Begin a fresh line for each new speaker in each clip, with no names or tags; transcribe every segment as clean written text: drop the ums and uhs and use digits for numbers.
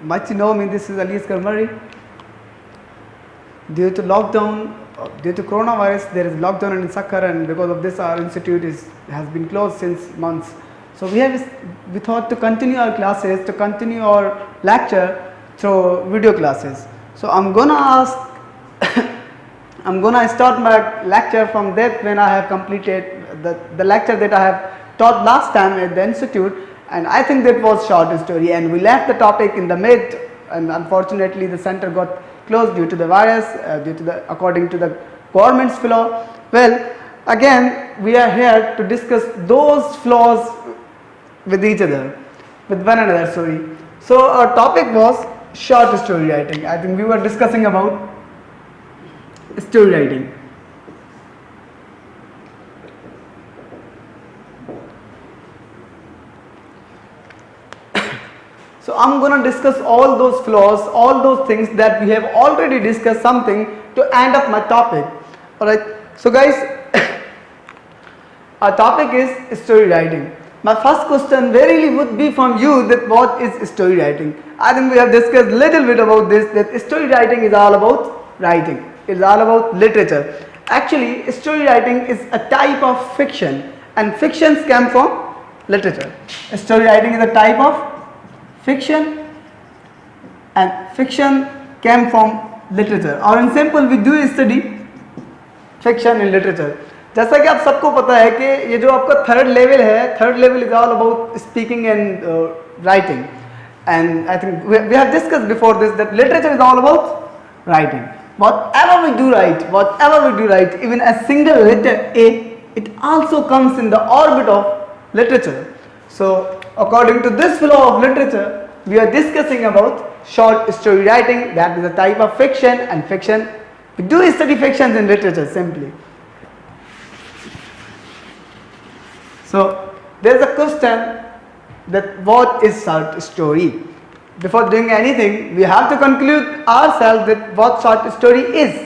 Much you know me, this is Ali Asghar Murray. Due to lockdown, due to coronavirus, there is lockdown in Sakhar, and because of this our institute has been closed since months. So we thought to continue our classes, to continue our lecture through video classes. So I'm gonna start my lecture from that when I have completed the lecture that I have taught last time at the institute, and I think that was short story, and we left the topic in the mid, and unfortunately the center got closed due to the virus, according to the government's flaw. Well, again we are here to discuss those flaws with each other, with one another, sorry. So our topic was short story writing. I think we were discussing about story writing. So I'm going to discuss all those flaws, all those things that we have already discussed something to end up my topic. Alright, so guys, our topic is story writing. My first question verily would be from you, that what is story writing? I think we have discussed little bit about this, that story writing is all about writing. It's all about literature. Actually, story writing is a type of fiction, and fictions come from literature. Story writing is a type of fiction, and fiction came from literature. और in simple we do study fiction in literature. जैसा कि आप सबको पता है कि ये जो आपका थर्ड लेवल है, third level is all about speaking and writing, and I think we have discussed before this that literature is all about writing. Whatever we do write, even a single letter A, it also comes in the orbit of literature. So according to this flow of literature, we are discussing about short story writing. That is a type of fiction, and fiction, we do study fictions in literature simply. So there is a question that what is short story? Before doing anything, we have to conclude ourselves that what short story is,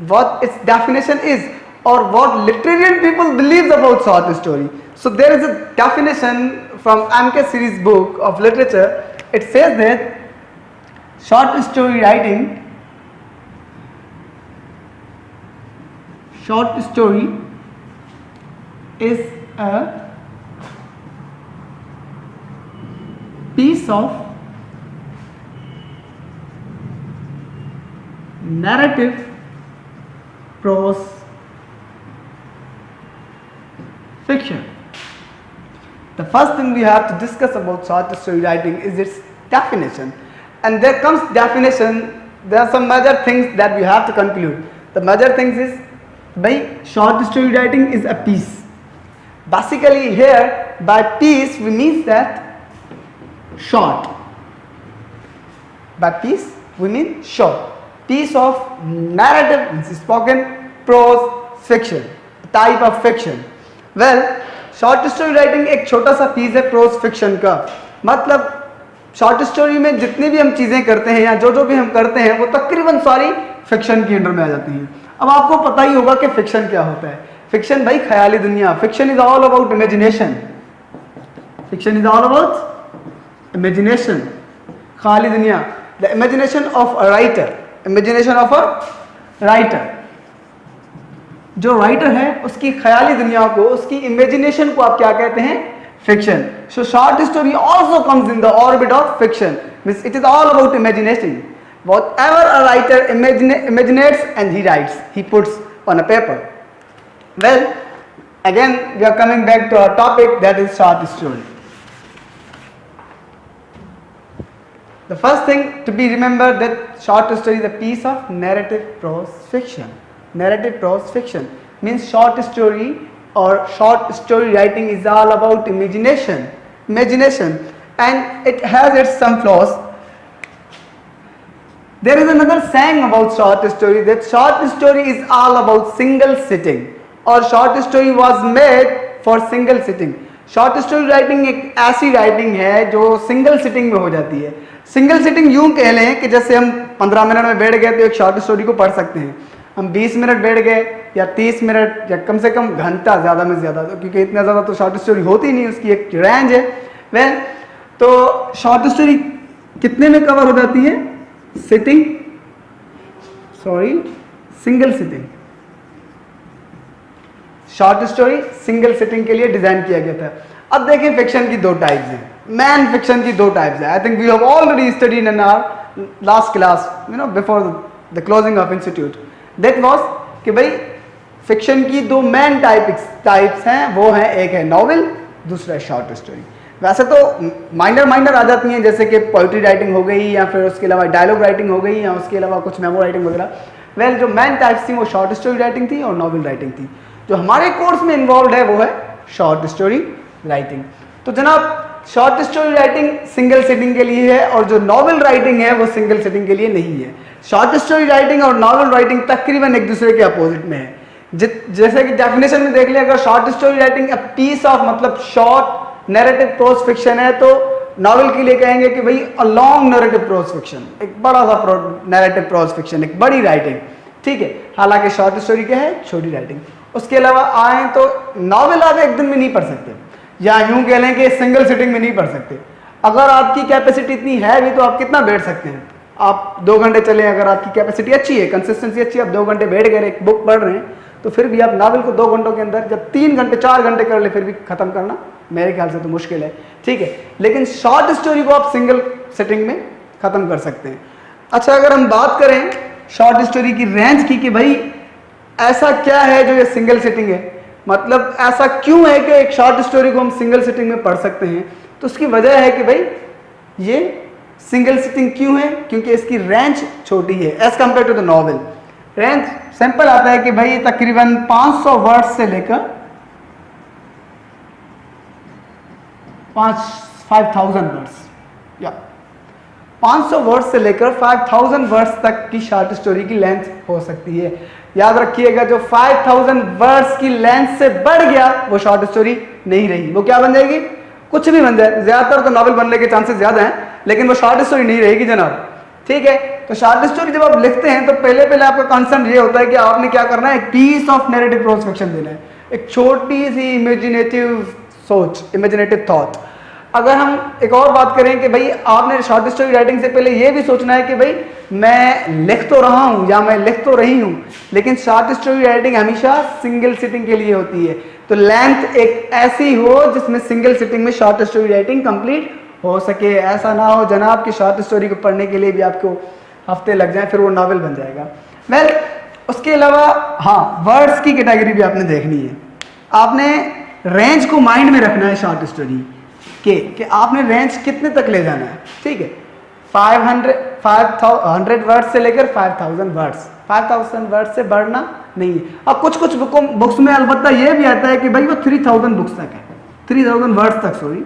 what its definition is, or what literary people believe about short story. So there is a definition from MK series book of literature. It says that short story writing, short story is a piece of narrative prose fiction. The first thing we have to discuss about short story writing is its definition, and there comes definition. There are some major things that we have to conclude. The major things is, by short story writing is a piece. Basically here by piece we mean that short. By piece we mean short. Piece of narrative means spoken prose fiction, type of fiction. Well, short story writing एक छोटा सा piece है pros fiction का. मतलब short story में जितनी भी हम चीज़ें करते हैं या जो भी हम करते हैं वो तकरीबन सारी फिक्शन के अंडर में आ जाती हैं. अब आपको पता ही होगा कि फिक्शन क्या होता है. फिक्शन भाई ख्याली दुनिया. Fiction is all about imagination. Fiction is all about imagination, ख्याली दुनिया. The imagination of a writer. Imagination of a writer. जो राइटर है उसकी ख्याली दुनिया को, उसकी इमेजिनेशन को आप क्या कहते हैं? Fiction. So short story also comes in the orbit of fiction. Means it is all about imagination. Whatever a writer imaginates and he writes, he puts on a paper. Well, again we are coming back to our topic, that is short story. The first thing to be remembered that short story is a piece of narrative prose fiction. Narrative prose fiction means short story or short story writing is all about imagination, and it has its some flaws. There is another saying about short story, that short story is all about single sitting, or short story was made for single sitting. Short story writing एक ऐसी writing है जो single sitting में हो जाती है. Single sitting यूं कह लें कि जैसे हम 15 मिनट में बैठ गए तो एक शॉर्ट स्टोरी को पढ़ सकते हैं. हम 20 मिनट बैठ गए या 30 मिनट या कम से कम घंटा ज़्यादा में ज़्यादा, तो क्योंकि इतना ज़्यादा तो शॉर्ट स्टोरी होती नहीं, उसकी एक रेंज है. वेल, तो शॉर्ट स्टोरी कितने में कवर हो जाती है? Sitting, sorry, single sitting. Short story single sitting के लिए डिजाइन किया गया था। अब देखें फिक्शन की दो टाइप्स हैं, मैन फिक्शन की दो टाइप्स हैं। I think we have already studied in our last class, you know, before the closing of institute. That was कि भाई फिक्शन की दो मेन टाइप्स हैं, वो हैं, एक है नॉवेल, दूसरा है शॉर्ट स्टोरी। वैसे तो माइनर आ जाती हैं, जैसे कि पोइट्री राइटिंग हो गई, या फिर उसके अलावा डायलॉग राइटिंग हो गई, या उसके अलावा कुछ मेमो राइटिंग वगैरह। वेल, जो मेन टाइप्स थी वो शॉर्ट स्टोरी राइटिंग थी और नॉवेल राइटिंग थी। जो हमारे कोर्स में इन्वॉल्व है वो है शॉर्ट स्टोरी राइटिंग। तो जनाब, short story writing single sitting के लिए है और जो नॉवेल राइटिंग है वो सिंगल सिटिंग के लिए नहीं है। शॉर्ट स्टोरी राइटिंग और नॉवेल राइटिंग तकरीबन एक दूसरे के अपोजिट में है। जैसे कि डेफिनेशन में देख लिया, अगर short story writing a piece of, मतलब शॉर्ट नैरेटिव प्रोज फिक्शन है, तो नॉवेल के लिए कहेंगे कि भाई a long narrative prose fiction, एक बड़ा सा नैरेटिव प्रोज फिक्शन, एक बड़ी राइटिंग, ठीक है। हालांकि शॉर्ट स्टोरी क्या है? छोटी राइटिंग। उसके अलावा आए तो नॉवेल आप एक दिन में नहीं पढ़ सकते, या यूं कह लें कि सिंगल सिटिंग में नहीं पढ़ सकते। अगर आपकी कैपेसिटी इतनी है भी तो आप कितना बैठ सकते हैं? आप 2 घंटे चले, अगर आपकी कैपेसिटी अच्छी है, कंसिस्टेंसी अच्छी है, आप 2 घंटे बैठ कर एक बुक पढ़ रहे हैं, तो फिर भी आप नावल को 2 घंटों के अंदर, जब 3 घंटे 4 घंटे कर ले, फिर भी खत्म करना मेरे ख्याल से तो मुश्किल है, ठीक है। लेकिन शॉर्ट स्टोरी को आप सिंगल सिटिंग में खत्म कर सकते हैं। अच्छा, अगर हम बात करें शॉर्ट स्टोरी की रेंज की कि भाई ऐसा क्या है जो ये सिंगल सिटिंग है, मतलब ऐसा क्यों है कि एक शॉर्ट स्टोरी को हम सिंगल सिटिंग में पढ़ सकते हैं, तो उसकी वजह है कि भाई ये सिंगल सिटिंग क्यों है? क्योंकि इसकी रेंज छोटी है as compare to the novel. Range simple आता है कि भाई तकरीबन 500 वर्ड्स से लेकर 5000 वर्ड्स, या 500 वर्ड्स से लेकर 5000 वर्ड्स तक की शॉर्ट स्टोरी की लेंथ हो सकती है। याद रखिएगा, जो 5000 वर्ड्स की लेंथ से बढ़ गया वो शॉर्ट स्टोरी नहीं रही, वो क्या बन जाएगी? कुछ भी बन जाए। ज्यादातर तो नॉवेल बनने के चांसेस ज्यादा हैं, लेकिन वो शॉर्ट स्टोरी नहीं रहेगी जनाब, ठीक है। तो शॉर्ट स्टोरी जब आप लिखते हैं तो पहले आपका कंसर्न ये होता है कि आपने क्या करना है? एक piece of narrative prose fiction देना है, एक छोटी सी इमेजिनेटिव सोच, इमेजिनेटिव थॉट। अगर हम एक और बात करें कि भाई आपने शॉर्ट स्टोरी राइटिंग से पहले ये भी सोचना है कि भाई मैं लिख तो रहा हूं या मैं लिख तो रही हूं, लेकिन शॉर्ट स्टोरी राइटिंग हमेशा सिंगल सिटिंग के लिए होती है। तो लेंथ एक ऐसी हो जिसमें सिंगल सिटिंग में शॉर्ट स्टोरी राइटिंग कंप्लीट हो सके। ऐसा ना हो जनाब कि शॉर्ट स्टोरी को पढ़ने के लिए भी आपको हफ्ते लग जाए, फिर वो नॉवेल बन जाएगा। वेल, उसके अलावा हाँ, वर्ड्स की कैटेगरी भी आपने देखनी है। आपने रेंज को माइंड में रखना है शॉर्ट स्टोरी कि आपने रेंज कितने तक ले जाना है, ठीक है। 500 वर्ड्स से लेकर 5000 वर्ड्स, 5000 वर्ड्स से बढ़ना नहीं है। अब कुछ बुक्स में अलबत्ता ये भी आता है कि भाई वो 3000 बुक्स तक है, 3000 वर्ड्स तक, सॉरी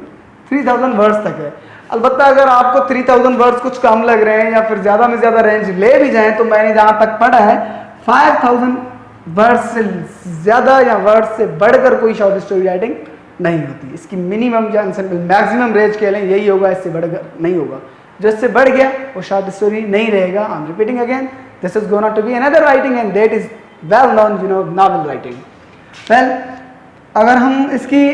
3000 वर्ड्स तक है। अलबत्ता अगर आपको 3000 वर्ड्स कुछ कम लग रहे हैं या फिर ज़्यादा में ज़्यादा रेंज ले भी जाएं, तो मैंने जहाँ तक पढ़ा है 5000 वर्ड्स से ज़्यादा या वर्ड्स से बढ़कर कोई शॉर्ट स्टोरी राइटिंग नहीं होती। इसकी मिनिमम या मैक्सिमम रेंज कह लें यही होगा, इससे बढ़कर नहीं होगा। जो इससे बढ़ गया वो शॉर्ट स्टोरी नहीं रहेगा। I am repeating again, this is gonna to be another writing and that is well known, you know, novel writing. Well, अगर हम इसकी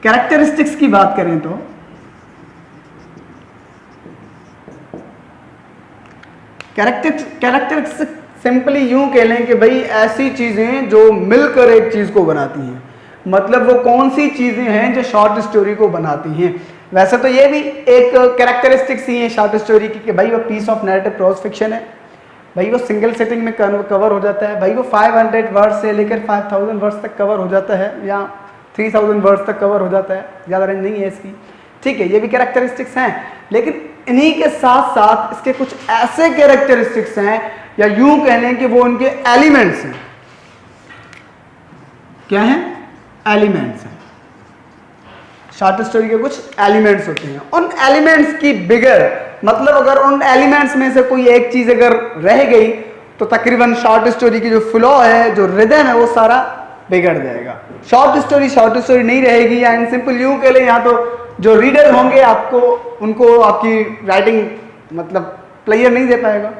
कैरेक्टरिस्टिक्स की बात करें तो कैरेक्टरिस्टिक्स सिंपली यूं कह लें कि भाई ऐसी चीजें जो मिलकर एक चीज को बनाती हैं। मतलब वो कौन सी चीजें हैं जो शॉर्ट स्टोरी को बनाती हैं। वैसे तो ये भी एक कैरेक्टरिस्टिक्स ही है शॉर्ट स्टोरी की कि भाई वो piece of narrative prose fiction है, भाई वो सिंगल सेटिंग में कवर हो जाता है, भाई वो 500 वर्ड्स से लेकर 5000 वर्ड्स तक कवर हो जाता है, या 3000 वर्ड्स तक कवर हो जाता है, ज़्यादा रेंज नहीं है इसकी, ठीक है। ये भी कैरेक्टरिस्टिक्स हैं, लेकिन इन्हीं के साथ साथ इसके कुछ ऐसे कैरेक्टरिस्टिक्स हैं, या यूं कह लें कि वो उनके एलिमेंट्स हैं। क्या हैं? एलिमेंट्स हैं। शॉर्ट स्टोरी के कुछ एलिमेंट्स होते हैं। उन एलिमेंट्स की बिगर, मतलब अगर उन एलिमेंट्स में से कोई एक चीज अगर रह गई तो तकरीबन शॉर्ट स्टोरी की जो फ्लो है, जो रिदम है, वो सारा बिगड़ जाएगा। शॉर्ट स्टोरी नहीं रहेगी। या इन सिंपल यूं कह लें, यहाँ तो जो रीडर होंगे आपको, उनको आपकी राइटिंग मतलब प्लेयर नहीं दे पाएगा,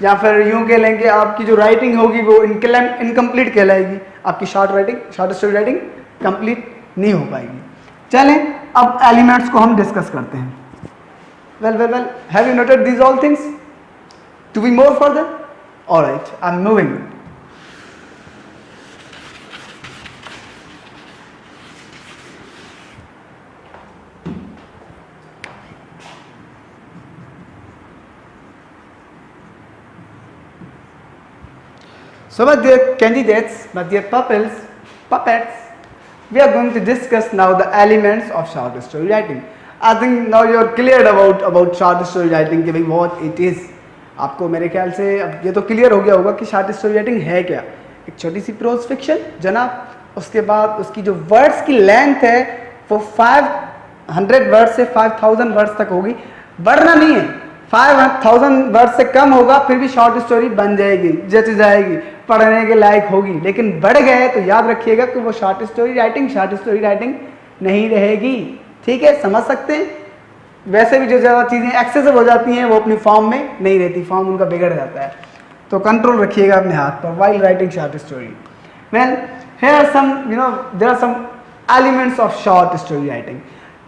या फिर यूं कह लें कि आपकी जो राइटिंग होगी वो इनकम्प्लीट कहलाएगी। आपकी शॉर्ट स्टोरी राइटिंग कंप्लीट नहीं हो पाएगी। चलें अब एलिमेंट्स को हम डिस्कस करते हैं. Well, have you noted these all things? To be more further? Alright, I'm moving. So my dear candidates, my dear puppets, we are going to discuss now the elements of short story writing. I think now you are cleared about short story writing कि भाई what it is. आपको मेरे ख्याल से अब ये तो clear हो गया होगा कि शॉर्ट स्टोरी राइटिंग है क्या. एक छोटी सी प्रोज फिक्शन जनाब, उसके बाद उसकी जो वर्ड्स की लेंथ है वो 500 वर्ड्स से 5000 वर्ड्स तक होगी. बढ़ना नहीं है, 5000 वर्ड्स से कम होगा फिर भी शॉर्ट स्टोरी बन जाएगी, जच जाएगी, पढ़ने के लायक होगी. लेकिन बढ़ गए तो याद रखिएगा कि वो शॉर्ट स्टोरी राइटिंग नहीं रहेगी. ठीक है, समझ सकते हैं. वैसे भी जो ज़्यादा चीज़ें एक्सेसिव हो जाती हैं वो अपनी फॉर्म में नहीं रहती, फॉर्म उनका बिगड़ जाता है. तो कंट्रोल रखिएगा अपने हाथ पर while writing short story. Well, here are some, there are some elements of short story writing.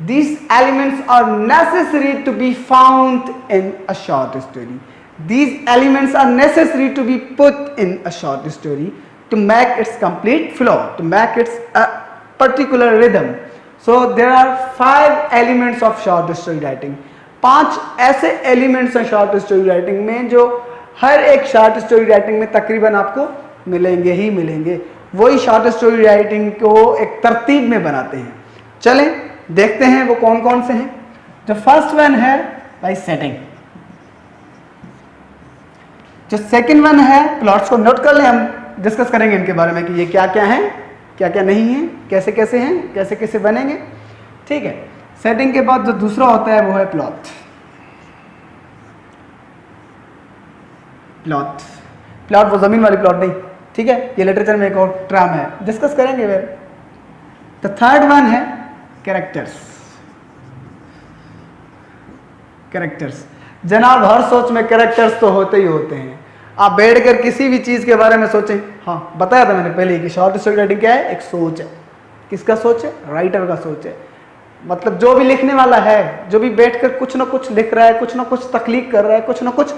These elements are necessary to be found in a short story. These elements are necessary to be put in a short story to make its complete flow, to make its a particular rhythm. So there are 5 elements of short story writing. 5 ऐसे elements हैं short story writing में जो हर एक short story writing में तकरीबन आपको मिलेंगे ही मिलेंगे. वही short story writing को एक तरतीब में बनाते हैं. चलें देखते हैं वो कौन कौन से हैं. जो फर्स्ट वन है भाई सेटिंग. जो सेकंड वन है, प्लॉट्स को नोट कर लें, हम डिस्कस करेंगे इनके बारे में कि ये क्या क्या है, क्या क्या नहीं है, कैसे कैसे हैं, कैसे कैसे बनेंगे. ठीक है. सेटिंग के बाद जो दूसरा होता है वो है प्लॉट. प्लॉट वो जमीन वाली प्लॉट नहीं. ठीक है, ये लिटरेचर में एक और टर्म है, डिस्कस करेंगे फिर. द थर्ड वन है कैरेक्टर्स. जनाब हर सोच में कैरेक्टर्स तो होते ही होते हैं. आप बैठकर किसी भी चीज़ के बारे में सोचें. हाँ, बताया था मैंने पहले कि शॉर्ट स्टोरी राइटिंग क्या है, एक सोच है. किसका सोच है? राइटर का सोच है. मतलब जो भी लिखने वाला है, जो भी बैठकर कुछ ना कुछ लिख रहा है, कुछ ना कुछ तख्लीक कर रहा है, कुछ ना कुछ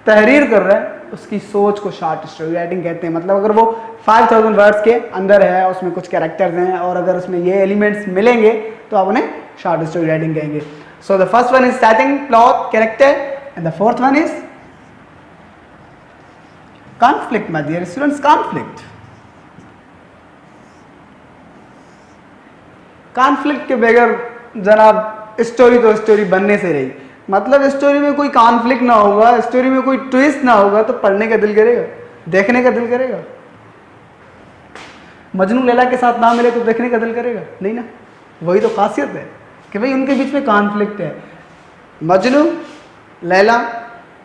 तहरीर कर रहा है, उसकी सोच को शॉर्ट स्टोरी राइटिंग कहते हैं. मतलब अगर वो 5000 वर्ड्स के अंदर है, उसमें कुछ कैरेक्टर्स हैं और अगर उसमें ये एलिमेंट्स मिलेंगे तो आप उन्हें शॉर्ट स्टोरी राइटिंग कहेंगे. So the first one is setting, plot, character, and the fourth one is conflict, my dear students. Conflict के बगैर जनाब स्टोरी तो स्टोरी बनने से रही. मतलब स्टोरी में कोई कॉन्फ्लिक्ट ना होगा, स्टोरी में कोई ट्विस्ट ना होगा तो पढ़ने का दिल करेगा, देखने का दिल करेगा. मजनू लैला के साथ ना मिले तो देखने का दिल करेगा नहीं ना. वही तो खासियत है कि भाई उनके बीच में कॉन्फ्लिक्ट है. मजनू लैला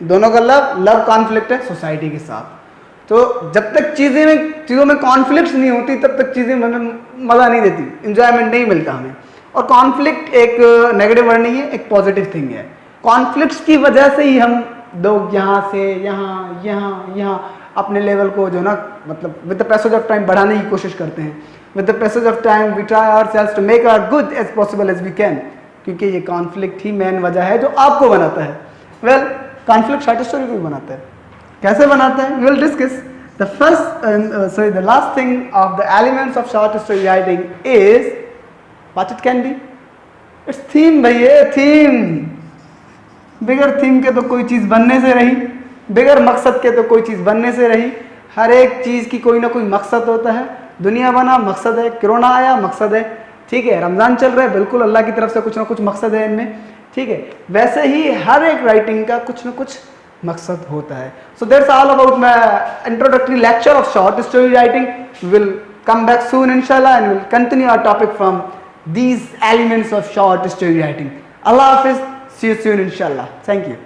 दोनों का लव कॉन्फ्लिक्ट है सोसाइटी के साथ. तो जब तक चीज़ों में कॉन्फ्लिक्ट्स नहीं होती तब तक चीज़ें हमें मज़ा नहीं देती, इन्जॉयमेंट नहीं मिलता हमें. और कॉन्फ्लिक्ट एक नेगेटिव वर्ड नहीं है, एक पॉजिटिव थिंग है. कॉन्फ्लिक्ट्स की वजह से ही हम लोग यहाँ से यहाँ अपने लेवल को जो ना मतलब with the passage of time बढ़ाने की कोशिश करते हैं. With the passage of time we try ourselves to make our good as possible as we can, क्योंकि ये कॉन्फ्लिक्ट ही मेन वजह है जो आपको बनाता है. वेल, कॉन्फ्लिक्ट शॉर्ट स्टोरी को भी बनाता है. कैसे बनाते हैं? We will discuss. The last thing of the elements of short story writing is what it can be. It's theme भैया, theme. बिगर थीम के तो कोई चीज़ बनने से रही, बिगर मकसद के तो कोई चीज़ बनने से रही. हर एक चीज़ की कोई ना कोई मकसद होता है. दुनिया बना मकसद है, कोरोना आया मकसद है. ठीक है, रमज़ान चल रहा है, बिल्कुल अल्लाह की तरफ से कुछ ना कुछ मकसद है इनमें. ठीक है, वैसे ही हर एक राइटिंग का कुछ ना कुछ मकसद होता है. So that's all about my introductory lecture of short story writing. We will come back soon inshallah and we'll continue our topic from these elements of short story writing. Allah Hafiz, see you soon inshallah. Thank you.